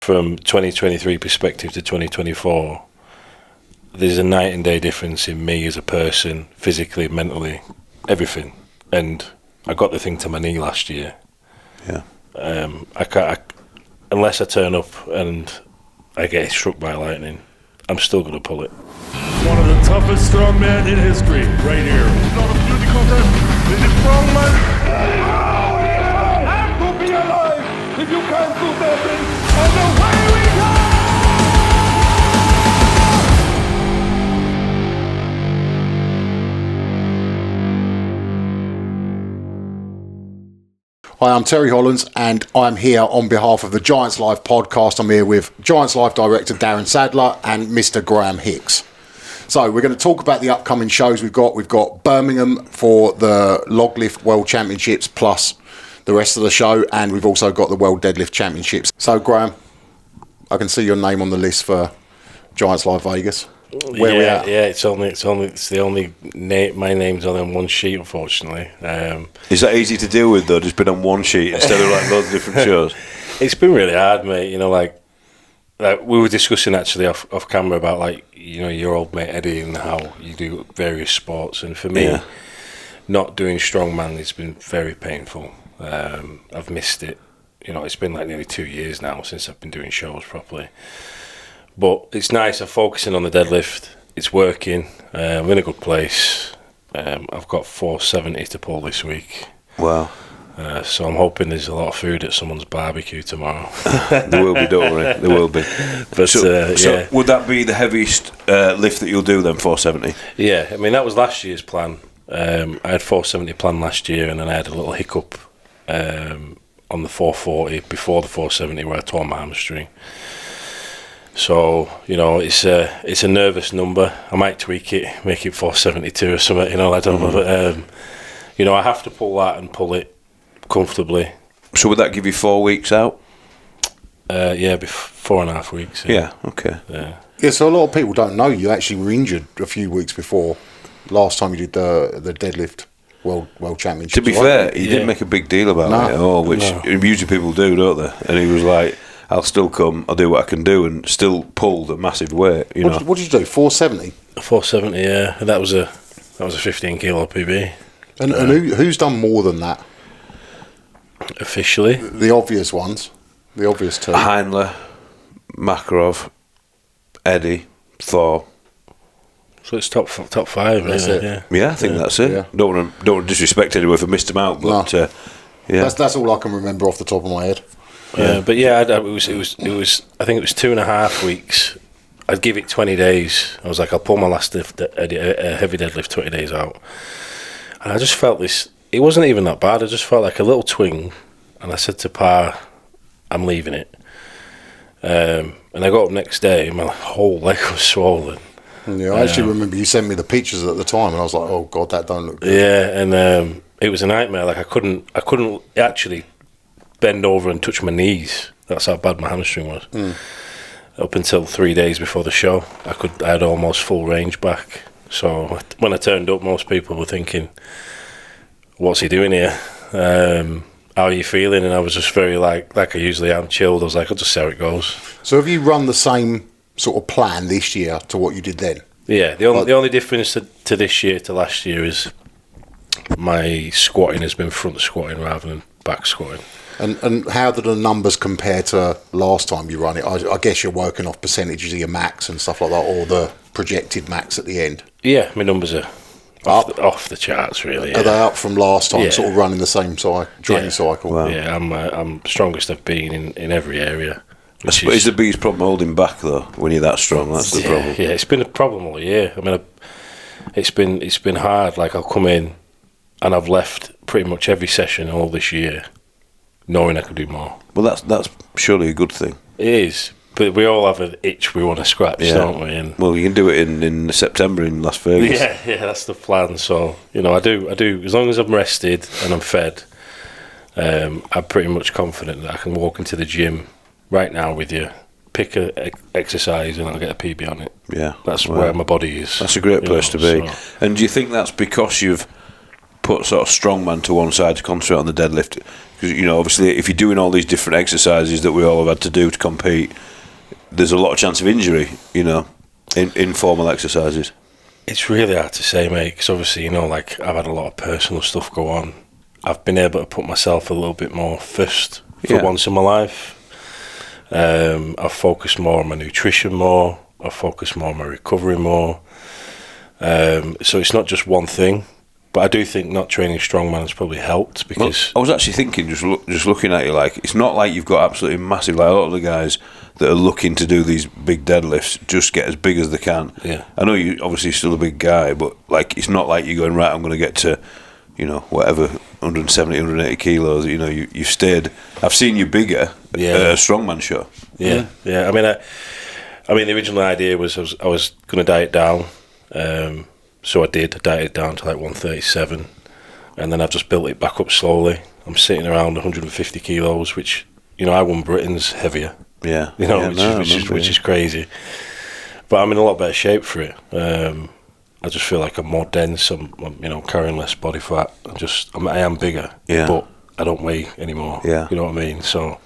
from 2023 perspective to 2024, there's a night and day difference in me as a person, physically, mentally, everything. And I got the thing to my knee last year. Yeah. Unless I turn up and I get struck by lightning, I'm still going to pull it. One of the toughest strongmen in history, right here. It's not a beauty contest. It's a strongman. You have to be alive if you can't do that thing. And away we go! Hi, I'm Terry Hollands, and I'm here on behalf of the Giants Live podcast. I'm here with Giants Live director Darren Sadler and Mr. Graham Hicks. So we're going to talk about the upcoming shows we've got. We've got Birmingham for the Log Lift World Championships plus the rest of the show, and we've also got the World Deadlift Championships. So Graham, I can see your name on the list for Giants Live Vegas. Where are we at? Yeah, it's the only name. My name's only on one sheet, unfortunately. Is that easy to deal with though? Just been on one sheet instead of like loads of different shows. It's been really hard, mate. You know, like we were discussing actually off camera about like your old mate Eddie and how you do various sports, and for me, not doing strongman has been very painful. I've missed it. You know, it's been like nearly 2 years now since I've been doing shows properly. But it's nice. I'm focusing on the deadlift. It's working. I'm in a good place. I've got 470 to pull this week. Wow. So I'm hoping there's a lot of food at someone's barbecue tomorrow. There will be, don't worry. There will be. But so would that be the heaviest lift that you'll do then, 470? Yeah, I mean, that was last year's plan. I had 470 planned last year, and then I had a little hiccup on the 440 before the 470 where I tore my hamstring. So, it's a nervous number. I might tweak it, make it 472 or something, I don't know. But, I have to pull that and pull it comfortably. So would that give you 4 weeks out? 4.5 weeks. Yeah, okay. Yeah, so a lot of people don't know you actually were injured a few weeks before last time you did the deadlift World Championship. To be fair, he didn't make a big deal about it at all, which usually people do, don't they? And he was like, I'll still come, I'll do what I can do, and still pulled a massive weight. What did you do? 470? 470, yeah. And that was a 15 kilo PB. And who's done more than that? Officially, the obvious ones, the obvious two: Heinle, Makarov, Eddie, Thor. So it's top five. That's it. Yeah, I think that's it. Yeah. Don't want to disrespect anyone if I missed them out, but that's all I can remember off the top of my head. But it was. I think it was 2.5 weeks. I'd give it 20 days. I was like, I'll pull my last heavy deadlift 20 days out, and I just felt this. It wasn't even that bad. I just felt like a little twinge, and I said to Pa, "I'm leaving it." And I got up next day, and my whole leg was swollen. Yeah, I actually remember you sent me the pictures at the time, and I was like, "Oh God, that don't look good." Yeah, and it was a nightmare. Like I couldn't actually bend over and touch my knees. That's how bad my hamstring was. Up until 3 days before the show, I had almost full range back. So when I turned up, most people were thinking, "What's he doing here? How are you feeling?" And I was just very like I usually am, chilled. I was like, I'll just see how it goes. So have you run the same sort of plan this year to what you did then? Yeah, the only difference to this year to last year is my squatting has been front squatting rather than back squatting. And how do the numbers compare to last time you run it? I guess you're working off percentages of your max and stuff like that, or the projected max at the end. Yeah, my numbers are off the charts, really. Are they up from last time, sort of running the same training cycle? Wow. Yeah, I'm strongest I've been in every area. Is the biggest problem holding back though when you're that strong? That's the problem. Yeah, it's been a problem all year. I mean, it's been hard. Like I'll come in, and I've left pretty much every session all this year, knowing I could do more. Well, that's surely a good thing. It is, but we all have an itch we want to scratch, don't we? And well, you can do it in September in Las Vegas. Yeah, that's the plan. So I do. As long as I'm rested and I'm fed, I'm pretty much confident that I can walk into the gym right now with you, pick a exercise, and I'll get a PB on it. Yeah, that's where my body is. That's a great place to be. So. And do you think that's because you've put sort of strongman to one side to concentrate on the deadlift? Because, you know, obviously, if you're doing all these different exercises that we all have had to do to compete, there's a lot of chance of injury, you know, in formal exercises. It's really hard to say, mate, because obviously, you know, like, I've had a lot of personal stuff go on. I've been able to put myself a little bit more first for once in my life. I've focused more on my nutrition more. I've focused more on my recovery more. So it's not just one thing. But I do think not training strongman has probably helped because... Well, I was actually thinking, just looking at you, like, it's not like you've got absolutely massive, like a lot of the guys that are looking to do these big deadlifts just get as big as they can. Yeah. I know you're obviously still a big guy, but, like, it's not like you're going, right, I'm going to get to, you know, whatever, 170, 180 kilos, you know, you've stayed... I've seen you bigger at a strongman show. Yeah. I mean, the original idea was I was going to diet down. So I did. I dieted down to like 137, and then I've just built it back up slowly. I'm sitting around 150 kilos, which, you know, I won Britain's heavier. Yeah. You know, which is crazy. But I'm in a lot better shape for it. I just feel like I'm more dense. I'm you know, carrying less body fat. I am bigger. Yeah. But I don't weigh anymore. Yeah. You know what I mean? So.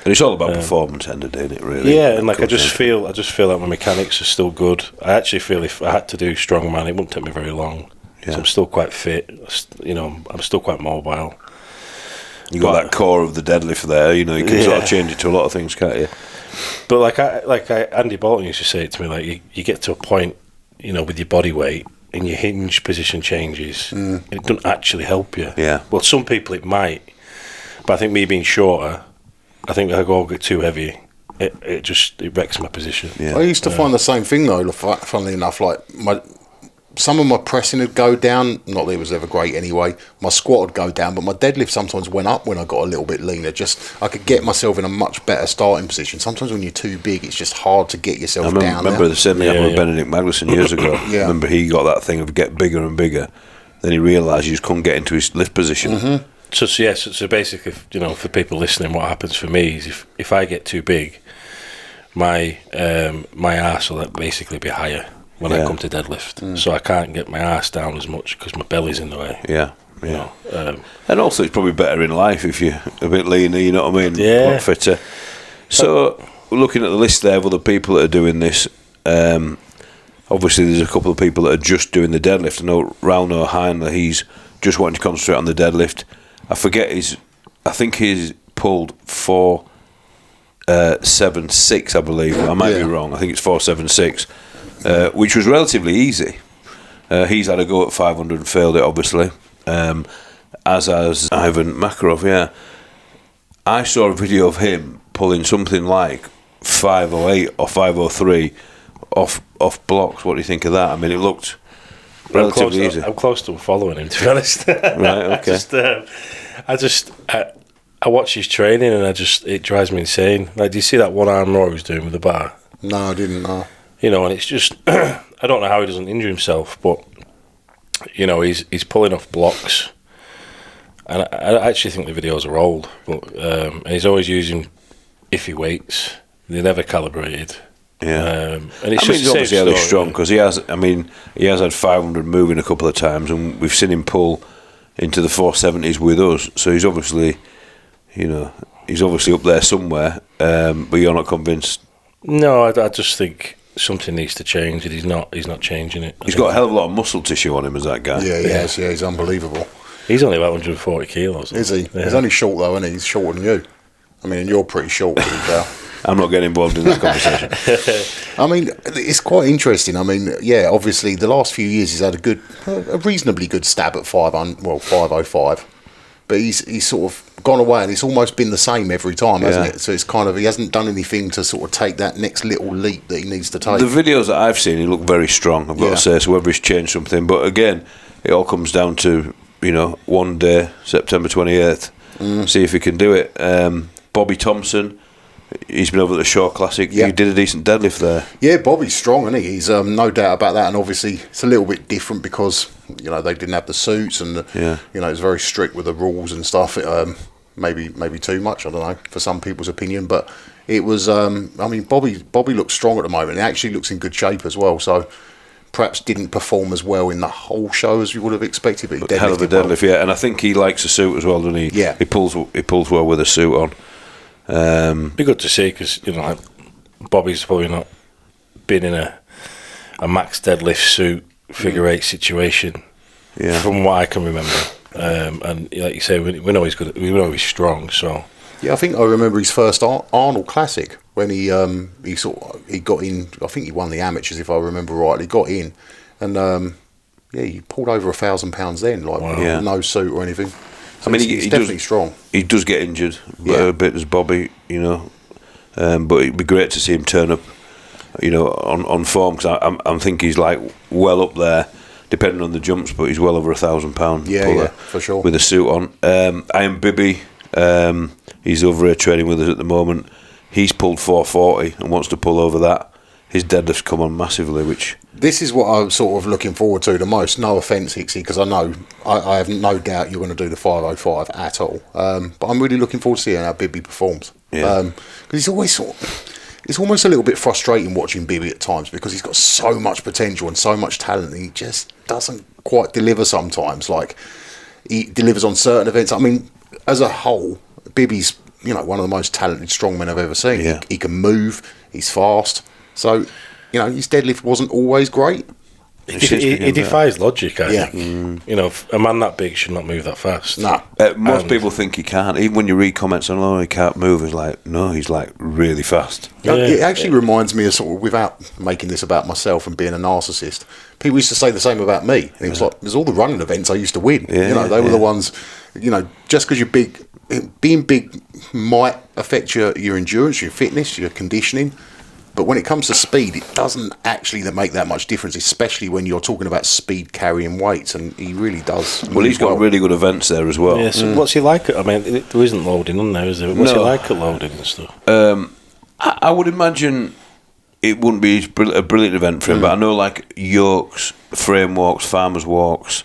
And it's all about performance, end of the day, isn't it, really? Yeah, and like I just feel like my mechanics are still good. I actually feel if I had to do strongman, it wouldn't take me very long. Yeah. So I'm still quite fit. You know, I'm still quite mobile. You got that core of the deadlift there. You know, you can sort of change it to a lot of things, can't you? But Andy Bolton used to say it to me, like you get to a point, you know, with your body weight and your hinge position changes, and it doesn't actually help you. Yeah. Well, some people it might, but I think me being shorter, I think if I go get too heavy, it wrecks my position. Yeah. I used to find the same thing though. Funnily enough, like some of my pressing would go down. Not that it was ever great anyway. My squat would go down, but my deadlift sometimes went up when I got a little bit leaner. Just I could get myself in a much better starting position. Sometimes when you're too big, it's just hard to get yourself down. I remember the same thing happened with Benedict Magnusson years ago. Yeah. I remember he got that thing of get bigger and bigger. Then he realised he just couldn't get into his lift position. Mm-hmm. So basically, you know, for people listening, what happens for me is if I get too big, my arse will basically be higher when I come to deadlift. So I can't get my arse down as much because my belly's in the way. Yeah. You know, and also it's probably better in life if you're a bit leaner, you know what I mean? Yeah. A lot fitter. So looking at the list there of other people that are doing this, obviously there's a couple of people that are just doing the deadlift. I know Rauno Heinle, he's just wanting to concentrate on the deadlift. I think he's pulled 4.76, I believe. I might be wrong. I think it's 4.76, which was relatively easy. He's had a go at 500 and failed it, obviously. As has Ivan Makarov, yeah. I saw a video of him pulling something like 508 or 503 off blocks. What do you think of that? I mean, it looked relatively easy. I'm close to following him, to be honest. Right, okay. I watch his training and it drives me insane. Like, do you see that one arm row he was doing with the bar? No, I didn't know. You know, and it's just I don't know how he doesn't injure himself, but you know, he's pulling off blocks, and I actually think the videos are old. But and he's always using iffy weights; they're never calibrated. Yeah, and it's he's obviously really strong because he has had 500 moving a couple of times, and we've seen him pull into the 470s with us. So he's obviously, you know, up there somewhere. But you're not convinced? No, I just think something needs to change, and he's not changing it. He's got a hell of a lot of muscle tissue on him, as that guy. Yeah, he has. Yeah, he's unbelievable. He's only about 140 kilos. Is he? Yeah. He's only short though, isn't he? He's shorter than you. I mean, you're pretty short, to be fair. I'm not getting involved in that conversation. I mean, it's quite interesting. I mean, yeah, obviously the last few years he's had a reasonably good stab at 505, but he's sort of gone away and it's almost been the same every time, hasn't it? So it's kind of, he hasn't done anything to sort of take that next little leap that he needs to take. The videos that I've seen, he looked very strong, I've got to say, so whether he's changed something, but again, it all comes down to, you know, one day, September 28th, see if he can do it. Bobby Thompson, he's been over at the Shaw Classic. He did a decent deadlift there. Yeah, Bobby's strong, isn't he? He's no doubt about that. And obviously, it's a little bit different because, you know, they didn't have the suits and, you know, it's very strict with the rules and stuff. Maybe too much, I don't know, for some people's opinion. But it was, I mean, Bobby looks strong at the moment. He actually looks in good shape as well. So perhaps didn't perform as well in the whole show as you would have expected. But he hell of a deadlift, yeah. And I think he likes a suit as well, doesn't he? Yeah. He pulls well with a suit on. Be good to see because like Bobby's probably not been in a max deadlift suit figure eight situation, from what I can remember. And like you say, we know he's good. We know he's strong. So yeah, I think I remember his first Arnold Classic when he got in. I think he won the amateurs, if I remember rightly. Got in, and he pulled over 1,000 pounds then, like no suit or anything. So he's definitely strong. He does get injured a bit as Bobby, but it'd be great to see him turn up, on form because I think he's like well up there, depending on the jumps, but he's well over 1,000 pound puller for sure with a suit on. I am Bibby. He's over here training with us at the moment. He's pulled 440 and wants to pull over that. His deadlift's come on massively, which... This is what I'm sort of looking forward to the most. No offence, Hicksy, because I know I have no doubt you're going to do the 505 at all. But I'm really looking forward to seeing how Bibby performs. Because he's always it's almost a little bit frustrating watching Bibby at times because he's got so much potential and so much talent and he just doesn't quite deliver sometimes. Like, he delivers on certain events. I mean, as a whole, Bibby's, one of the most talented strongmen I've ever seen. Yeah. He can move, he's fast. So, his deadlift wasn't always great. He defies logic, I think. A man that big should not move that fast. No. Most people think he can't. Even when you read comments on, he can't move, it's like, no, he's like really fast. Yeah. It actually reminds me of sort of, without making this about myself and being a narcissist, people used to say the same about me. And it was like, there's all the running events I used to win. They were the ones, just because you're big, being big might affect your endurance, your fitness, your conditioning. But when it comes to speed, it doesn't actually make that much difference, especially when you're talking about speed carrying weights, and he really does. Well, he's got really good events there as well. Yeah, so what's he like? There isn't loading on there, is there? What's he like at loading and stuff? I would imagine it wouldn't be a brilliant event for him, but I know like Yorks, frame walks, farmers walks,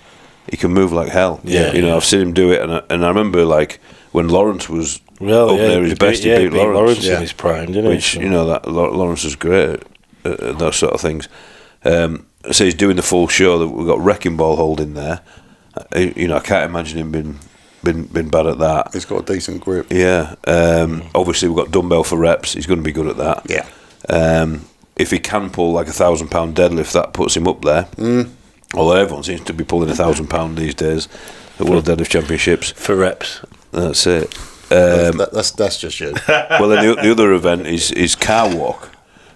he can move like hell. I've seen him do it, and I remember like when Lawrence was up there, his best, he beat Lawrence in his prime, didn't he? Which, that Lawrence is great at those sort of things. So he's doing the full show. That we've got Wrecking Ball holding there. I can't imagine him been bad at that. He's got a decent grip. Yeah. Obviously, we've got dumbbell for reps. He's going to be good at that. Yeah. If he can pull like 1,000 pound deadlift, that puts him up there. Although everyone seems to be pulling 1,000 pound these days at World Deadlift Championships for reps. That's it. That's just you. Well, then the other event is car walk,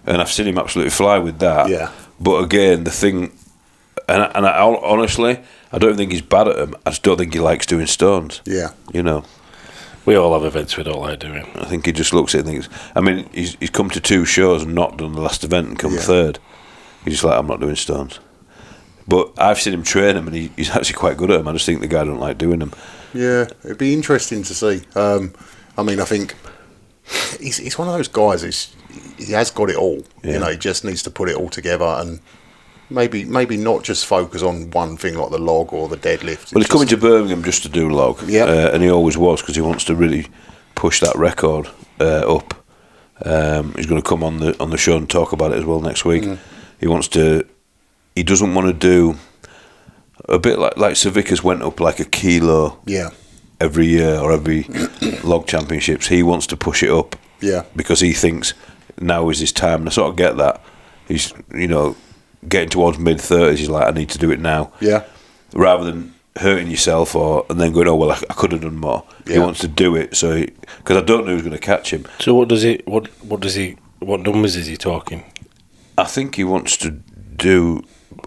and I've seen him absolutely fly with that. Yeah. But again, the thing, and I honestly, I don't think he's bad at them. I just don't think he likes doing stones. Yeah. We all have events we don't like doing. I think he just looks at it and thinks. I mean, he's come to 2 shows and not done the last event and come third. He's just like, I'm not doing stones. But I've seen him train them, and he's actually quite good at them. I just think the guy don't like doing them. Yeah, it'd be interesting to see. I think he's one of those guys. He has got it all. Yeah. He just needs to put it all together and maybe not just focus on one thing like the log or the deadlift. Well, he's coming to Birmingham just to do log. Yeah, and he always was because he wants to really push that record up. He's going to come on the show and talk about it as well next week. He wants to. He doesn't want to do a bit like Savickas went up like a kilo every year or every log championships. He wants to push it up because he thinks now is his time. And I sort of get that. He's, getting towards mid-30s, he's like, I need to do it now. Yeah. Rather than hurting yourself and then going, oh, well, I could have done more. Yeah. He wants to do it because I don't know who's going to catch him. So what numbers is he talking? I think he wants to do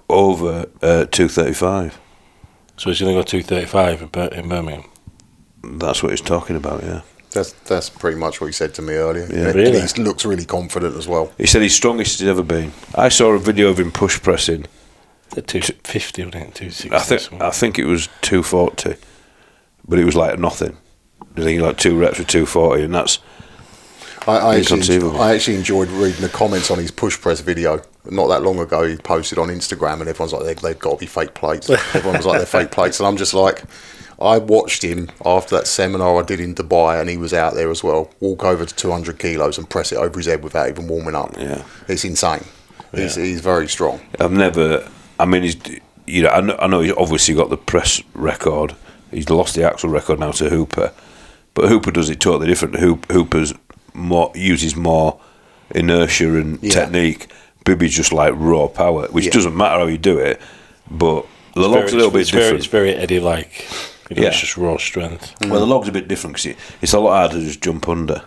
over 235. So he's going to go 235 in Birmingham? That's what he's talking about, yeah. That's pretty much what he said to me earlier. Yeah. Really? And he looks really confident as well. He said he's strongest he's ever been. I saw a video of him push pressing. At 250, wasn't it? 260. I think it was 240, but it was like nothing. I think like 2 reps with 240, and that's inconceivable. I actually enjoyed reading the comments on his push press video. Not that long ago, he posted on Instagram, and everyone's like, they've got to be fake plates. Everyone was like, they're fake plates, and I'm just like, I watched him after that seminar I did in Dubai, and he was out there as well. Walk over to 200 kilos and press it over his head without even warming up. Yeah, it's insane. He's very strong. I've never. I mean, he's. You know, I know he's obviously got the press record. He's lost the axle record now to Hooper, but Hooper does it totally different. Hooper's uses more inertia and technique. Bibby's just like raw power, which doesn't matter how you do it. But the log's a little bit different. It's very Eddie-like. It's just raw strength. Well, the log's a bit different because it's a lot harder to just jump under.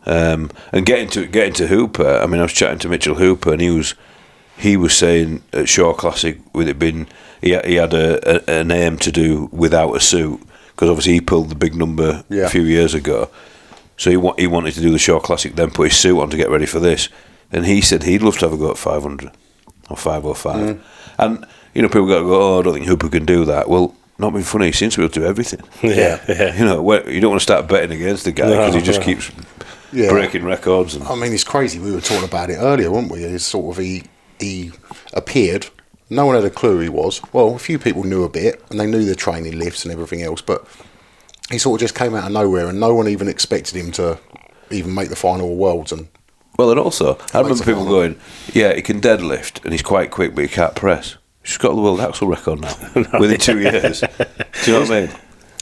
And getting to Hooper, I mean, I was chatting to Mitchell Hooper, and he was saying at Shaw Classic, with it being he had an aim to do without a suit, because obviously he pulled the big number a few years ago. So he wanted to do the Shaw Classic, then put his suit on to get ready for this. And he said he'd love to have a go at 500 or 505. And people go, "Oh, I don't think Hooper can do that." Well, not being funny, he seems to be able to do everything. Yeah. You don't want to start betting against the guy because he just keeps breaking records. I mean, it's crazy. We were talking about it earlier, weren't we? It's sort of he appeared. No one had a clue who he was. Well, a few people knew a bit, and they knew the training lifts and everything else, but he sort of just came out of nowhere, and no one even expected him to even make the final of Worlds. And also, I remember people going, "Yeah, he can deadlift, and he's quite quick, but he can't press." He's got the world axle record now within 2 years. Do you know what I mean?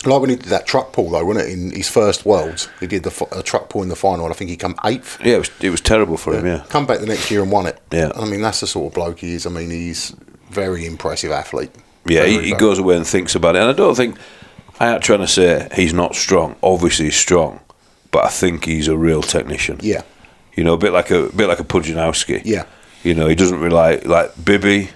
Like when he did that truck pull, though, wasn't it? In his first Worlds, he did the truck pull in the final, and I think he came 8th. Yeah, it was terrible for him, yeah. Come back the next year and won it. Yeah. I mean, that's the sort of bloke he is. I mean, he's a very impressive athlete. Yeah, he goes away and thinks about it. And I don't think, I'm not trying to say he's not strong. Obviously he's strong, but I think he's a real technician. Yeah. You know, a bit like a Pudzianowski. Yeah. You know, he doesn't rely, like Bibby,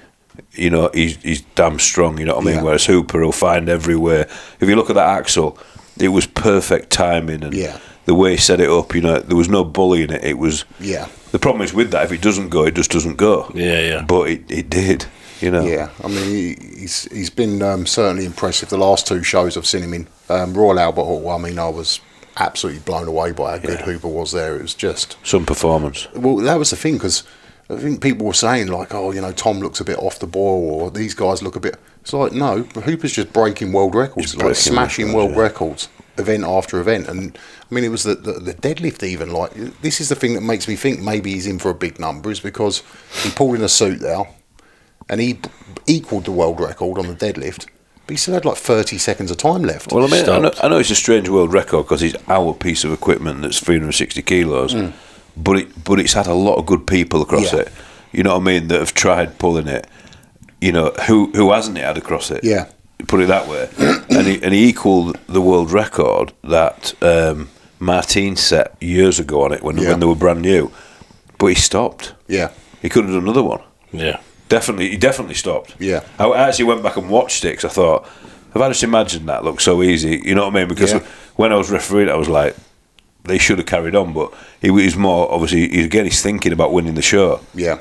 you know, he's damn strong, you know what I mean? Yeah. Whereas Hooper will find everywhere. If you look at that axle, it was perfect timing, and the way he set it up, you know, there was no bullying it. It was. Yeah. The problem is with that, if it doesn't go, it just doesn't go. Yeah. But it did, you know. Yeah, I mean, he's been certainly impressive. The last 2 shows I've seen him in, Royal Albert Hall, I mean, I was absolutely blown away by how good Hooper was there. It was just some performance. Well, that was the thing, because I think people were saying, like, oh, you know, Tom looks a bit off the ball, or these guys look a bit. It's like, no, Hooper's just breaking world records, like smashing world records, event after event. And I mean, it was the deadlift even. Like, this is the thing that makes me think maybe he's in for a big number, is because he pulled in a suit there, and he equalled the world record on the deadlift. But he still had like 30 seconds of time left. Well, I mean, I know it's a strange world record because it's our piece of equipment that's 360 kilos, but it's had a lot of good people across it. You know what I mean? That have tried pulling it. You know, who hasn't it had across it? Yeah. Put it that way. and he equalled the world record that Martin set years ago on it when they were brand new. But he stopped. Yeah. He could have done another one. Yeah. He definitely stopped. Yeah. I actually went back and watched it because I thought, if I just imagined that looked so easy, you know what I mean? Because when I was refereeing, I was like, they should have carried on, but he was more, obviously, he's thinking about winning the show. Yeah.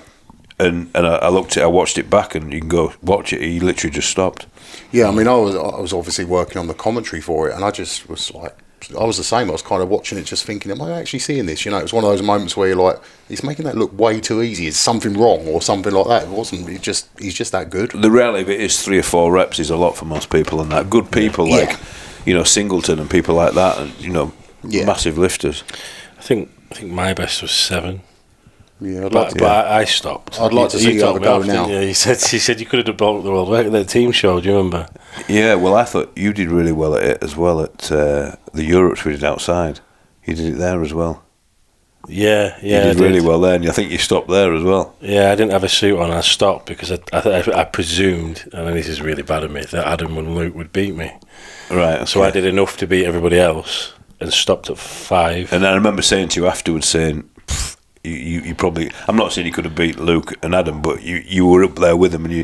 And I watched it back, and you can go watch it, he literally just stopped. Yeah, I mean, I was obviously working on the commentary for it, and I just was like, I was the same. I was kind of watching it, just thinking, am I actually seeing this? You know, it was one of those moments where you're like, he's making that look way too easy. Is something wrong or something like that? It wasn't. He's just that good. The reality of it is 3 or 4 reps is a lot for most people, and that good people like, you know, Singleton and people like that, and you know, massive lifters. I think my best was 7. Yeah, but I stopped. I'd like to see you have a go now. Yeah, he said you could have broke the world record. The team show, do you remember? Yeah, well, I thought you did really well at it as well at the Europes we did outside. You did it there as well. Yeah, you did really well there, and I think you stopped there as well. Yeah, I didn't have a suit on. I stopped because I presumed, and this is really bad of me, that Adam and Luke would beat me. Right. Okay. So I did enough to beat everybody else and stopped at 5. And I remember saying to you afterwards, saying, you probably, I'm not saying you could have beat Luke and Adam, but you were up there with them, and you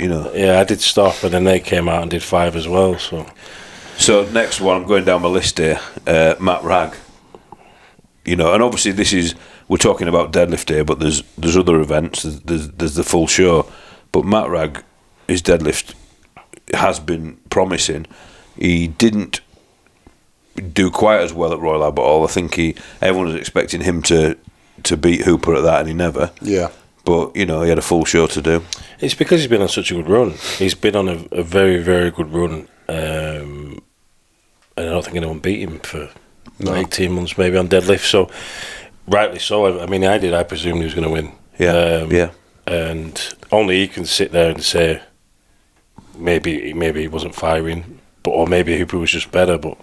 know. Yeah, I did stop, and then they came out and did 5 as well. So next one, I'm going down my list here, Matt Ragg. You know, and obviously we're talking about deadlift here, but there's other events, there's the full show. But Matt Ragg, his deadlift has been promising. He didn't do quite as well at Royal Albert Hall. I think everyone was expecting him to beat Hooper at that, and he never. Yeah. But, you know, he had a full show to do. It's because he's been on such a good run. He's been on a very, very good run. And I don't think anyone beat him for 18 months maybe on deadlift. So, rightly so. I mean, I presumed he was going to win. Yeah. And only he can sit there and say maybe he wasn't firing, or maybe Hooper was just better. But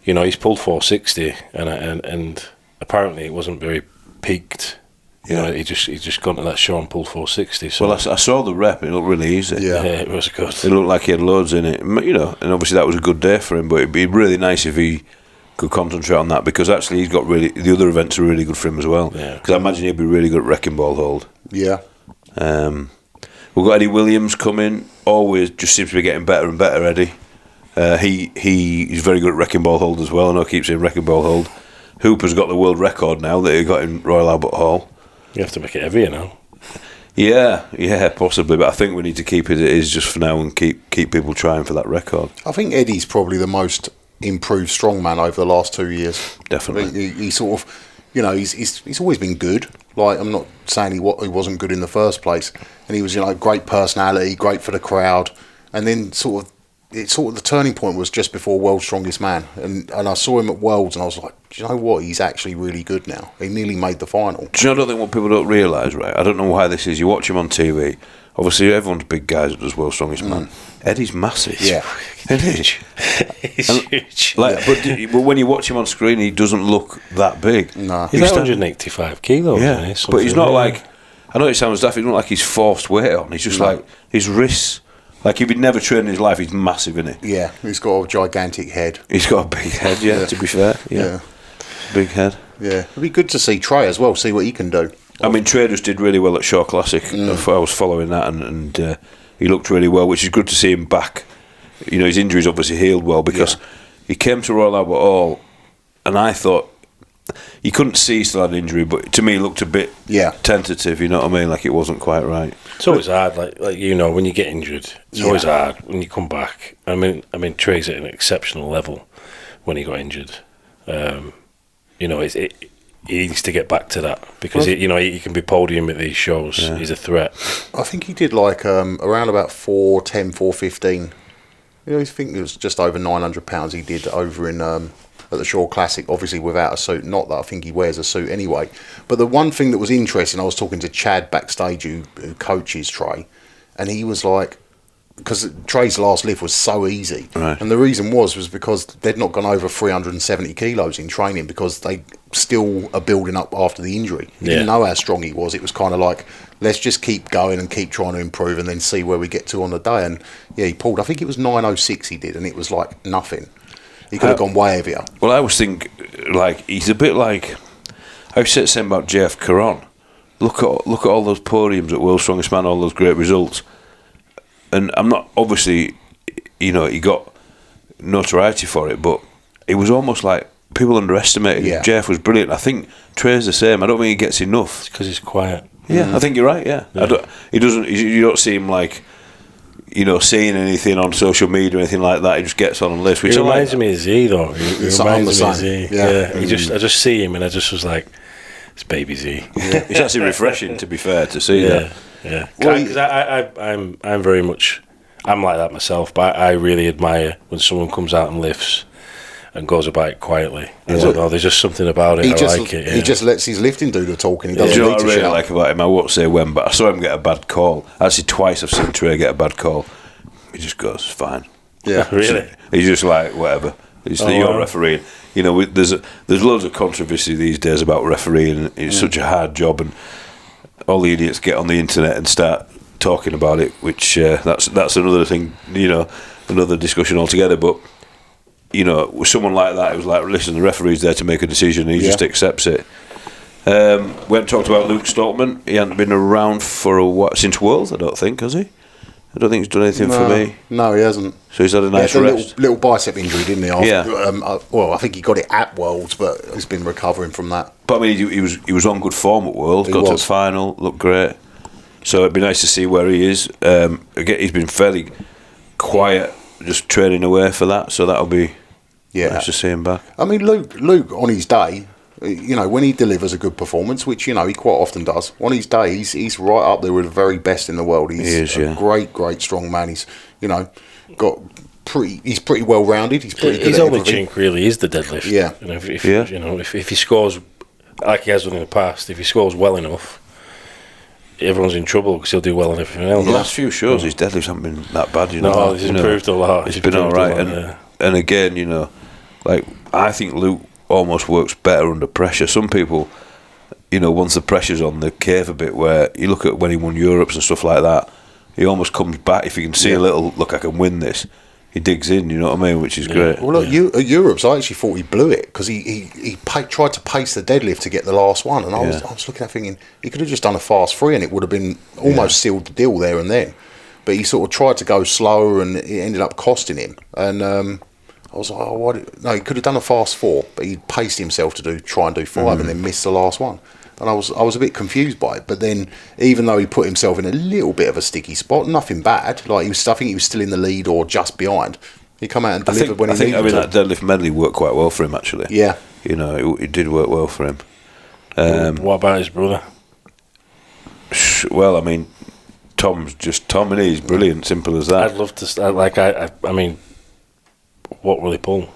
he's pulled 460, and apparently it wasn't very peaked. He just gone to that show and pulled 460. So. Well, I saw the rep. It looked really easy. Yeah, it was good. It looked like he had loads in it. And obviously that was a good day for him. But it'd be really nice if he could concentrate on that, because actually he's got the other events are really good for him as well. Because I imagine he'd be really good at wrecking ball hold. Yeah. We've got Eddie Williams coming. Always just seems to be getting better and better. Eddie. He's very good at wrecking ball hold as well. I know I keep saying wrecking ball hold. Hooper's got the world record now that he got in Royal Albert Hall. You have to make it heavier now. Yeah, possibly. But I think we need to keep it as it is just for now and keep people trying for that record. I think Eddie's probably the most improved strongman over the last 2 years. Definitely. He sort of, he's always been good. Like, I'm not saying he wasn't good in the first place. And he was, great personality, great for the crowd. And then the turning point was just before World's Strongest Man, and I saw him at Worlds, and I was like, do you know what? He's actually really good now. He nearly made the final. Do you know, I don't think what people don't realise, right? I don't know why this is. You watch him on TV. Obviously, everyone's big guys that does World's Strongest Man. Eddie's massive. Yeah, huge. He's huge. But when you watch him on screen, he doesn't look that big. No, he's 185 kilos. Yeah, but he's not like. I know it sounds daft. It's not like he's forced weight on. He's just like his wrists. Like, if he'd never trained in his life, he's massive, isn't he? Yeah, he's got a gigantic head. He's got a big head, to be fair. Yeah. Big head. Yeah. It'd be good to see Trey as well, see what he can do. I mean, Trey just did really well at Shaw Classic. I was following that, and he looked really well, which is good to see him back. His injuries obviously healed well, because he came to Royal Albert Hall, and I thought, you couldn't see he still had an injury, but to me it looked a bit tentative, you know what I mean? Like, it wasn't quite right. It's always hard, like when you get injured, it's always hard when you come back. I mean, Trey's at an exceptional level when he got injured. He needs to get back to that, because he can be podium at these shows. Yeah. He's a threat. I think he did around about 410, 415. I think it was just over 900 pounds he did over in at the Shaw Classic, obviously without a suit. Not that I think he wears a suit anyway. But the one thing that was interesting, I was talking to Chad backstage, who coaches Trey, and he was like, because Trey's last lift was so easy, right. And the reason was because they'd not gone over 370 kilos in training, because they still are building up after the injury. He didn't know how strong he was. It was kind of like, let's just keep going and keep trying to improve, and then see where we get to on the day. And he pulled, I think it was 906 he did, and it was like nothing. He could have gone way heavier. Well, I always think, he's a bit like, I was saying about JF Caron. Look at all those podiums at World's Strongest Man, all those great results. And I'm not, obviously, he got notoriety for it, but it was almost like people underestimated him. Jeff was brilliant. I think Trey's the same. I don't think he gets enough. It's because he's quiet. Yeah, I think you're right, yeah. You don't see him saying anything on social media or anything like that. He just gets on and lifts. He reminds me of Z, though. He reminds me of Z. Yeah. I just see him, and I just was like, it's baby Z. Yeah. It's actually refreshing, to be fair, to see that. Yeah, because I'm very much, I'm like that myself, but I really admire when someone comes out and lifts and goes about it quietly. I don't know, there's just something about it. I like it. Yeah. He just lets his lifting do the talking. He doesn't Do you know need what to I really shout. like about him? I won't say when, but I saw him get a bad call. Actually, twice I've seen Trey get a bad call. He just goes, fine. Yeah, Really? He's just like, whatever. You're refereeing. There's loads of controversy these days about refereeing. It's such a hard job, and all the idiots get on the internet and start talking about it, which that's another thing, another discussion altogether. But with someone like that, it was like, listen, the referee's there to make a decision, and he just accepts it. We haven't talked about Luke Stoltman. He hasn't been around for since Worlds, I don't think, has he? I don't think he's done anything for me. No, he hasn't. So he's had a nice rest. Little bicep injury, didn't he? Yeah. Well, I think he got it at Worlds, but he's been recovering from that. But I mean, he was on good form at Worlds. Got to the final, looked great. So it'd be nice to see where he is. Again, he's been fairly quiet, just training away for that. So that'll be nice to see him back. I mean, Luke on his day, when he delivers a good performance, which he quite often does, on his day he's right up there with the very best in the world. He's a great strong man. He's he's pretty well rounded. He's pretty good. His at only everything. chink really is the deadlift. Yeah. If he scores like he has done in the past, if he scores well enough, everyone's in trouble because he'll do well on everything else. The last few shows, his deadlifts haven't been that bad. You know, No, he's improved a lot. It's been all right, and again, you know, like I think Luke almost works better under pressure. Some people, you know, once the pressure's on, they cave a bit. Where you look at when he won Europes and stuff like that, he almost comes back. If you can see a little, look, I can win this. He digs in, you know what I mean, which is great. Well, look, at Europe's, I actually thought he blew it because he tried to pace the deadlift to get the last one, and I was looking at thinking he could have just done a fast 3 and it would have been almost sealed the deal there and then. But he sort of tried to go slower and it ended up costing him. And I was like, oh, no, he could have done a fast 4, but he paced himself to try and do 5 and then missed the last one. And I was a bit confused by it. But then, even though he put himself in a little bit of a sticky spot, nothing bad. Like I think he was still in the lead or just behind. He come out and delivered when he needed to. I mean, that deadlift medley worked quite well for him, actually. Yeah. You know, it did work well for him. What about his brother? Well, I mean, Tom's just Tom, and he's brilliant. Simple as that. I'd love to. I mean, what will he pull?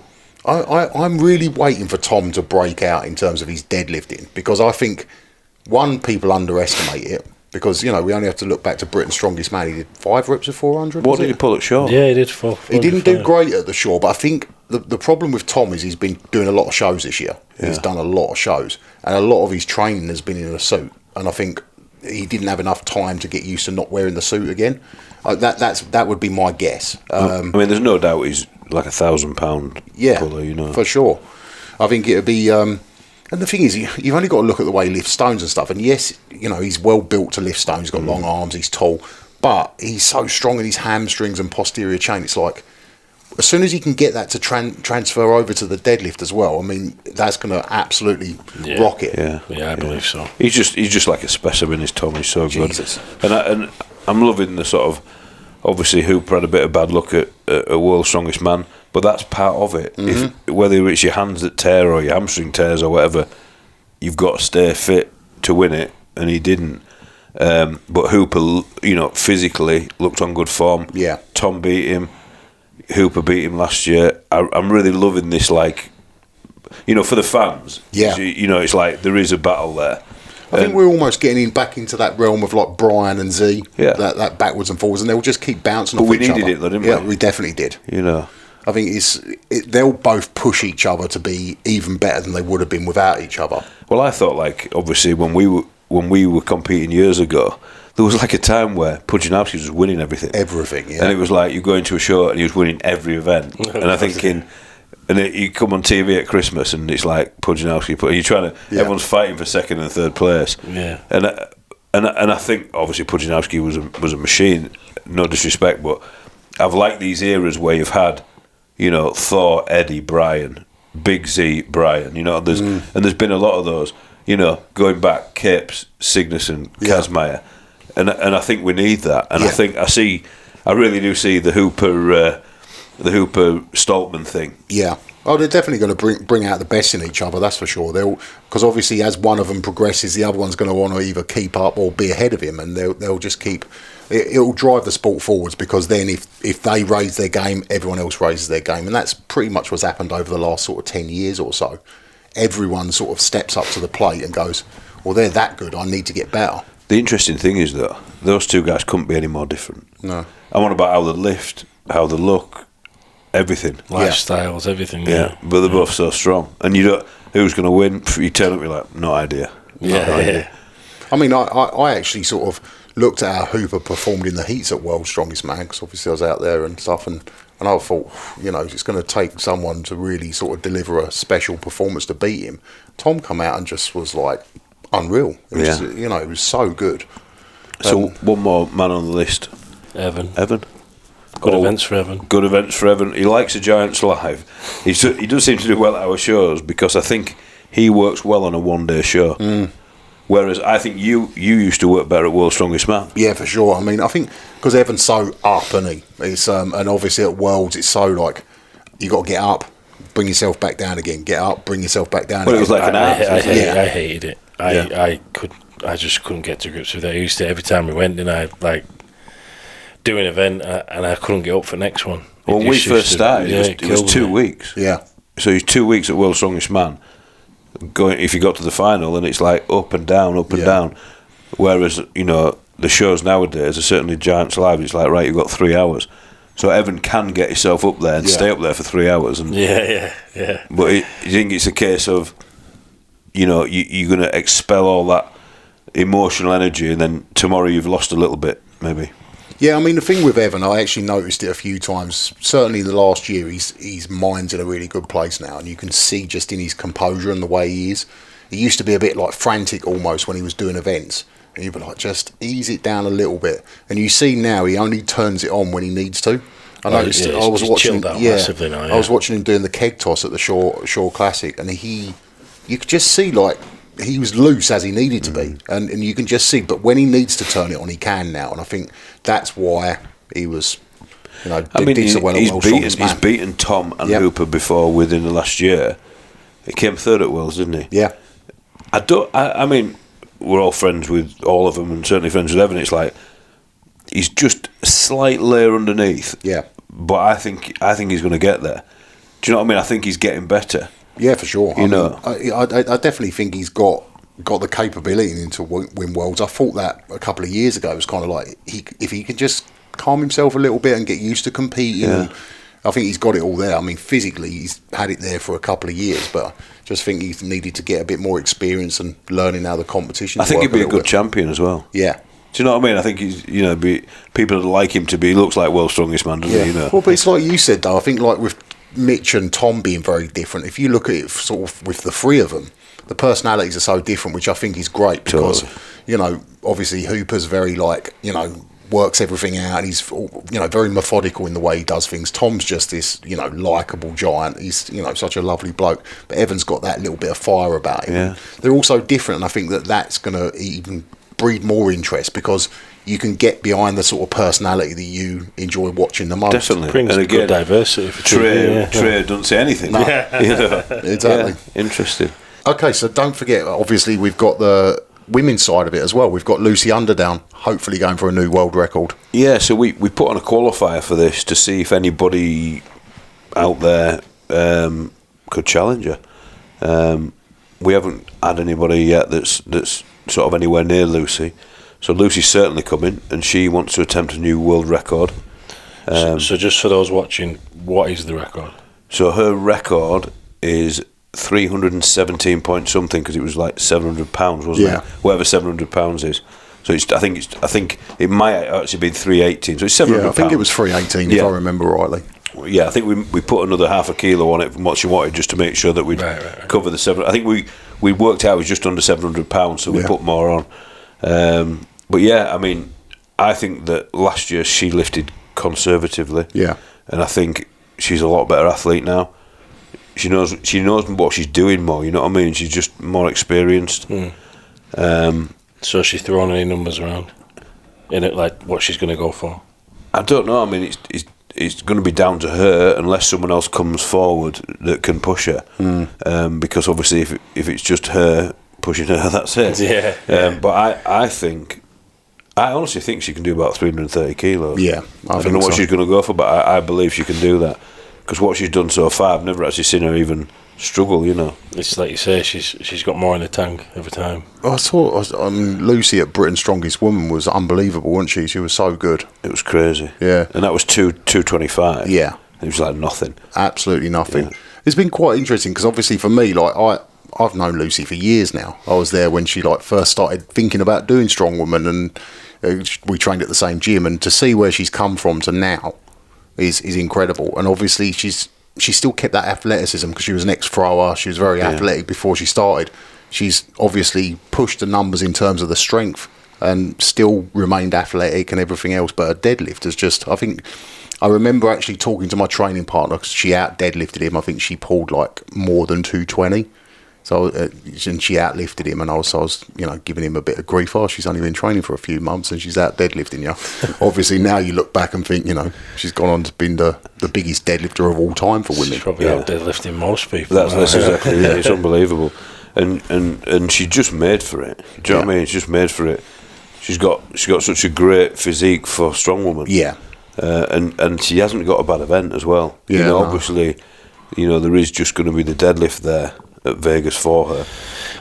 I'm really waiting for Tom to break out in terms of his deadlifting because I think, one, people underestimate it because, you know, we only have to look back to Britain's Strongest Man. He did 5 reps of 400. What did he pull at Shaw? Yeah, he did 4. He didn't do great at the Shaw, but I think the problem with Tom is he's been doing a lot of shows this year. Yeah. He's done a lot of shows, and a lot of his training has been in a suit, and I think he didn't have enough time to get used to not wearing the suit again. That would be my guess. I mean, there's no doubt he's like £1,000 puller, you know, for sure. I think it'd be. And the thing is, you've only got to look at the way he lifts stones and stuff. And yes, you know, he's well built to lift stones. He's got long arms. He's tall, but he's so strong in his hamstrings and posterior chain. It's like as soon as he can get that to transfer over to the deadlift as well. I mean, that's going to absolutely rock it. Yeah, I believe so. He's just like a specimen. His Tom, he's so Jesus. good. And I'm loving the sort of. Obviously, Hooper had a bit of bad luck at World's Strongest Man, but that's part of it. If, whether it's your hands that tear or your hamstring tears or whatever, you've got to stay fit to win it, and he didn't. But Hooper, you know, physically looked on good form. Yeah. Tom beat him. Hooper beat him last year. I'm really loving this, like, you know, for the fans. Yeah. You know, it's like there is a battle there. I think we're almost getting back into that realm of like Brian and Z, that backwards and forwards, and they'll just keep bouncing off each other. But we needed it, though, didn't we? Yeah, we definitely did. You know, I think they'll both push each other to be even better than they would have been without each other. Well, I thought, like, obviously when we were competing years ago, there was like a time where Pudzianowski was winning everything. Everything, yeah. And it was like you go into a show and he was winning every event. And I'm thinking, and you come on TV at Christmas and it's like Pudzianowski, you're trying to, everyone's fighting for second and third place. Yeah. And I think obviously Pudzianowski was a machine, no disrespect, but I've liked these eras where you've had, you know, Thor, Eddie, Brian, Big Z, Brian, you know, and there's been a lot of those, you know, going back, Capes, Signussen, Kazmaier, and I think we need that, and I really do see the Hooper Stoltman thing. Yeah. Oh, they're definitely going to bring out the best in each other, that's for sure. Because obviously as one of them progresses, the other one's going to want to either keep up or be ahead of him, and they'll just keep. It'll drive the sport forwards because then if they raise their game, everyone else raises their game, and that's pretty much what's happened over the last sort of 10 years or so. Everyone sort of steps up to the plate and goes, well, they're that good, I need to get better. The interesting thing is, though, those two guys couldn't be any more different. No. I want about how they lift, how they look, everything. Lifestyles, everything. Yeah, but they're both so strong. And you don't, who's going to win? You turn up, you're like, no idea. Yeah. I mean, I actually sort of looked at how Hooper performed in the heats at World's Strongest Man, because obviously I was out there and stuff, and I thought, you know, it's going to take someone to really sort of deliver a special performance to beat him. Tom come out and just was like unreal. It was, you know, it was so good. So one more man on the list. Evan. Good events for Evan. Good events for Evan. He likes the Giants live. He does seem to do well at our shows because I think he works well on a one-day show. Whereas I think you used to work better at World's Strongest Man. Yeah, for sure. I mean, I think because Evan's so up, isn't he? It's, and obviously at Worlds, it's so like, you got to get up, bring yourself back down again, get up, bring yourself back down again. It was like I hated it. I just couldn't get to grips with it. I used to, every time we went, and I like do an event and I couldn't get up for the next one. When we first started, it was 2 weeks. Yeah. So he's 2 weeks at World's Strongest Man. If you got to the final, and it's like up and down, and down. Whereas, you know, the shows nowadays are certainly Giants Live. It's like, right, you've got 3 hours. So Evan can get himself up there and stay up there for 3 hours. And Yeah. But you think it's a case of, you know, you're going to expel all that emotional energy, and then tomorrow you've lost a little bit, maybe. Yeah, I mean, the thing with Evan, I actually noticed it a few times. Certainly the last year, his mind's in a really good place now, and you can see just in his composure and the way he is. He used to be a bit like frantic almost when he was doing events, and you'd be like, just ease it down a little bit. And you see now he only turns it on when he needs to. I noticed. I was watching. Massively now, I was watching him doing the keg toss at the Shore Classic, and you could just see like he was loose as he needed to be, and you can just see. But when he needs to turn it on, he can now, and I think that's why he was. You know, I mean, he's beaten beaten Tom and Hooper before within the last year. He came third at Worlds, didn't he? Yeah. I mean, we're all friends with all of them, and certainly friends with Evan. It's like he's just a slight layer underneath. Yeah. But I think he's going to get there. Do you know what I mean? I think he's getting better. Yeah, for sure. You know, I definitely think he's got the capability to win Worlds. I thought that a couple of years ago. It was kind of like if he could just calm himself a little bit and get used to competing. Yeah. I think he's got it all there. I mean, physically, he's had it there for a couple of years, but I just think he's needed to get a bit more experience and learning how the competition. I think he'd be a good champion as well. Yeah. Do you know what I mean? I think he's, you know, people would like him to be. He looks like world's strongest man, doesn't he? You know? Well, but it's like you said, though. I think like with Mitch and Tom being very different, if you look at it sort of with the three of them, the personalities are so different, which I think is great because, you know, obviously Hooper's very like, you know, works everything out, and he's, you know, very methodical in the way he does things. Tom's just this, you know, likeable giant. He's, you know, such a lovely bloke. But Evan's got that little bit of fire about him. Yeah. They're all so different, and I think that's going to even breed more interest because you can get behind the sort of personality that you enjoy watching the most. Definitely. Brings and again, good diversity. For Trey doesn't say anything. No. You know? Exactly. Yeah, interesting. Okay, so don't forget, obviously, we've got the women's side of it as well. We've got Lucy Underdown, hopefully going for a new world record. Yeah, so we put on a qualifier for this to see if anybody out there could challenge her. We haven't had anybody yet that's sort of anywhere near Lucy. So Lucy's certainly coming, and she wants to attempt a new world record. So just for those watching, what is the record? So her record is 317 point something, because it was like £700, wasn't it? Whatever £700 is. So I think it might actually be 318. So it's £700. Yeah, I think it was 318 if I remember rightly. Yeah, I think we put another half a kilo on it from what she wanted, just to make sure that we'd cover the 700. I think we worked out it was just under £700, so we put more on. But yeah, I mean, I think that last year she lifted conservatively. Yeah, and I think she's a lot better athlete now. She knows what she's doing more. You know what I mean? She's just more experienced. So she's throwing any numbers around in it, like what she's going to go for? I don't know. I mean, it's going to be down to her unless someone else comes forward that can push her. Because obviously, if it's just her pushing her, that's it. Yeah. But I honestly think she can do about 330 kilos. Yeah, I don't know what she's going to go for, but I believe she can do that. Because what she's done so far, I've never actually seen her even struggle, you know. It's like you say, she's got more in the tank every time. I thought Lucy at Britain's Strongest Woman was unbelievable, wasn't she? She was so good. It was crazy. Yeah. And that was 225. Yeah. It was like nothing. Absolutely nothing. Yeah. It's been quite interesting because obviously for me, like I've known Lucy for years now. I was there when she like first started thinking about doing Strongwoman, and we trained at the same gym, and to see where she's come from to now is incredible. And obviously she still kept that athleticism because she was an ex-thrower. She was very athletic before she started. She's obviously pushed the numbers in terms of the strength and still remained athletic and everything else. But her deadlift is just, I think, I remember actually talking to my training partner because she out deadlifted him. I think she pulled like more than 220. So, and she outlifted him, and I was, you know, giving him a bit of grief. Oh, she's only been training for a few months, and she's out deadlifting you. Obviously, now you look back and think, you know, she's gone on to be the biggest deadlifter of all time for women. She's probably out deadlifting most people. That's exactly it. It's unbelievable, and she just made for it. Do you know what I mean? She's just made for it. She's got such a great physique for a strong woman. Yeah, and she hasn't got a bad event as well. Yeah, obviously, you know, there is just going to be the deadlift there at Vegas for her.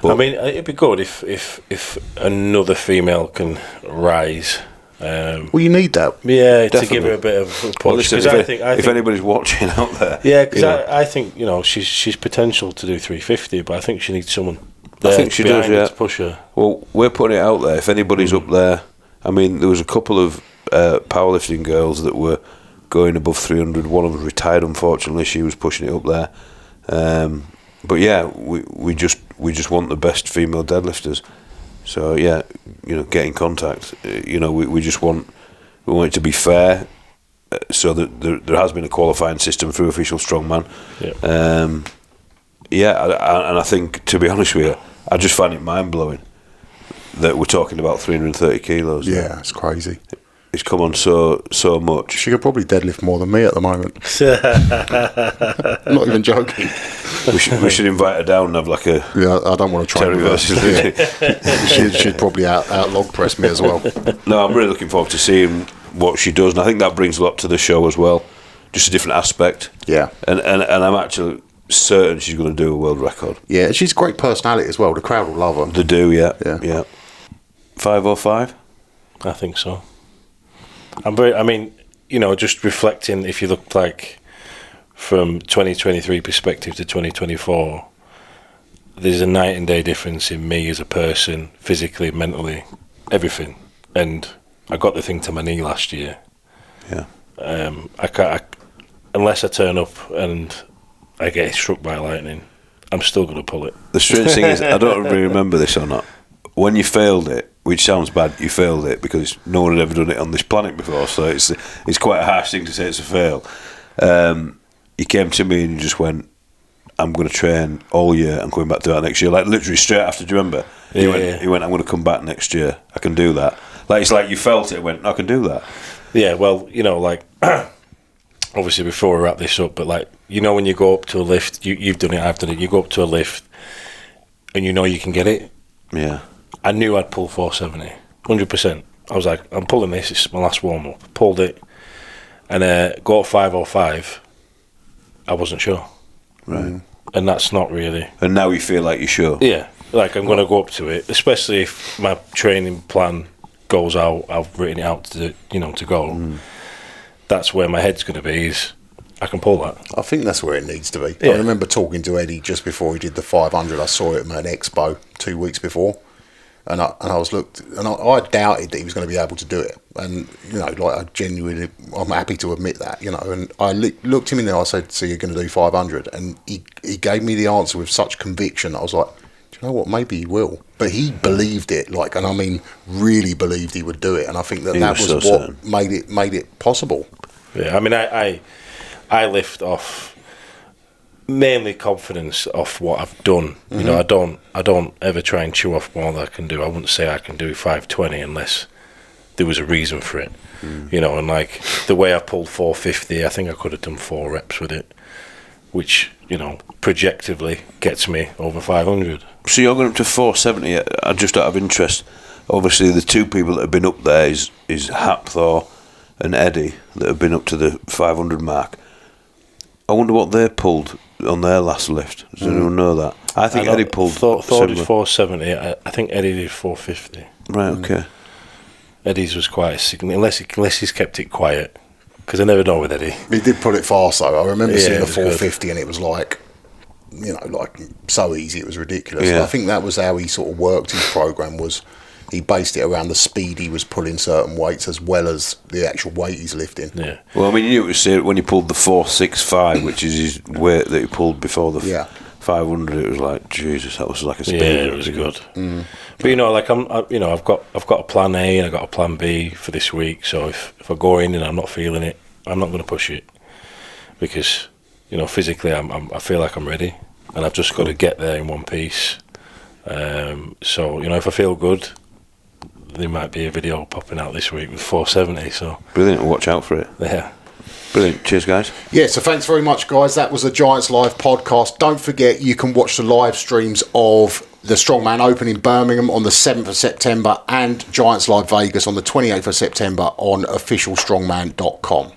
But I mean, it'd be good if another female can rise. Well, you need that. Yeah, to Definitely. give her a bit of a push. well, listen, 'Cause if, I think if anybody's watching out there, yeah, because you know, I think she's potential to do 350, but I think she needs someone. I think she does, behind her yeah. to push her. well, we're putting it out there. If anybody's up there, I mean, there was a couple of powerlifting girls that were going above 300. One of them retired, unfortunately. She was pushing it up there. But yeah, we just want the best female deadlifters. So yeah, get in contact. We just want it to be fair, so that there has been a qualifying system through Official Strongman. Yeah. And I think, to be honest with you, I just find it mind blowing that we're talking about 330 kilos. Yeah, it's crazy. It's come on so much. She could probably deadlift more than me at the moment. I'm not even joking. We should invite her down and have like a Yeah, I don't want to train Terry with her. versus She'd probably out log press me as well. No, I'm really looking forward to seeing what she does, and I think that brings a lot to the show as well. Just a different aspect. Yeah. And I'm actually certain she's going to do a world record. Yeah, she's a great personality as well. The crowd will love her. They do, yeah. Yeah. Yeah. 505? I think so. Just reflecting, if you look like from 2023 perspective to 2024, there's a night and day difference in me as a person, physically, mentally, everything. And I got the thing to my knee last year. Yeah. Unless I turn up and I get struck by lightning, I'm still going to pull it. The strange thing is, I don't really remember this or not. When you failed it, which sounds bad, you failed it because no one had ever done it on this planet before, so it's quite a harsh thing to say it's a fail. You came to me and you just went, I'm going to train all year, I'm coming back to that next year. Like literally straight after, do you remember? You went, I'm going to come back next year, I can do that. Like it's like you felt it and went, I can do that. Yeah, well, obviously before we wrap this up, but when you go up to a lift, you've done it, I've done it, you go up to a lift and you can get it. Yeah. I knew I'd pull 470, 100%. I was like, I'm pulling this, it's my last warm-up. Pulled it, and go to 505, I wasn't sure. Right. And that's not really... And now you feel like you're sure? Yeah, I'm going to go up to it, especially if my training plan goes out, I've written it out to go. That's where my head's going to be, is I can pull that. I think that's where it needs to be. Yeah. I remember talking to Eddie just before he did the 500. I saw it at an expo 2 weeks before. And I doubted that he was going to be able to do it, and I'm happy to admit that, And I looked him in there. I said, "So you're going to do 500?" And he gave me the answer with such conviction. I was like, "Do you know what? Maybe he will." But he believed it, really believed he would do it. And I think that was so what certain. made it possible. Yeah, I mean, I lift off mainly confidence off what I've done. Mm-hmm. I don't ever try and chew off more than I can do. I wouldn't say I can do 520 unless there was a reason for it. And the way I pulled 450, I think I could have done 4 reps with it, which projectively gets me over 500. So you're going up to 470, just out of interest. Obviously the two people that have been up there is Hapthor and Eddie that have been up to the 500 mark. I wonder what they pulled on their last lift. Does anyone know that? I think Eddie pulled. Thor did 470. I think Eddie did 450. Right. Okay. Eddie's was quite significant, unless he's kept it quiet, because I never know with Eddie. He did put it fast though. I remember seeing it the was 450 good. And it was so easy. It was ridiculous. Yeah. I think that was how he sort of worked his program. Was he based it around the speed he was pulling certain weights as well as the actual weight he's lifting. Yeah. Well, I mean, you see when he pulled the 465, which is his weight that he pulled before the 500. It was like, Jesus, that was like a speed. Yeah, it was good. But I've got a plan A and I've got a plan B for this week. So if I go in and I'm not feeling it, I'm not going to push it, because physically I feel like I'm ready, and I've just got to get there in one piece. So if I feel good, there might be a video popping out this week with 470. So brilliant. Watch out for it. Yeah. Brilliant. Cheers, guys. Yeah, so thanks very much, guys. That was the Giants Live podcast. Don't forget, you can watch the live streams of the Strongman Open in Birmingham on the 7th of September and Giants Live Vegas on the 28th of September on officialstrongman.com.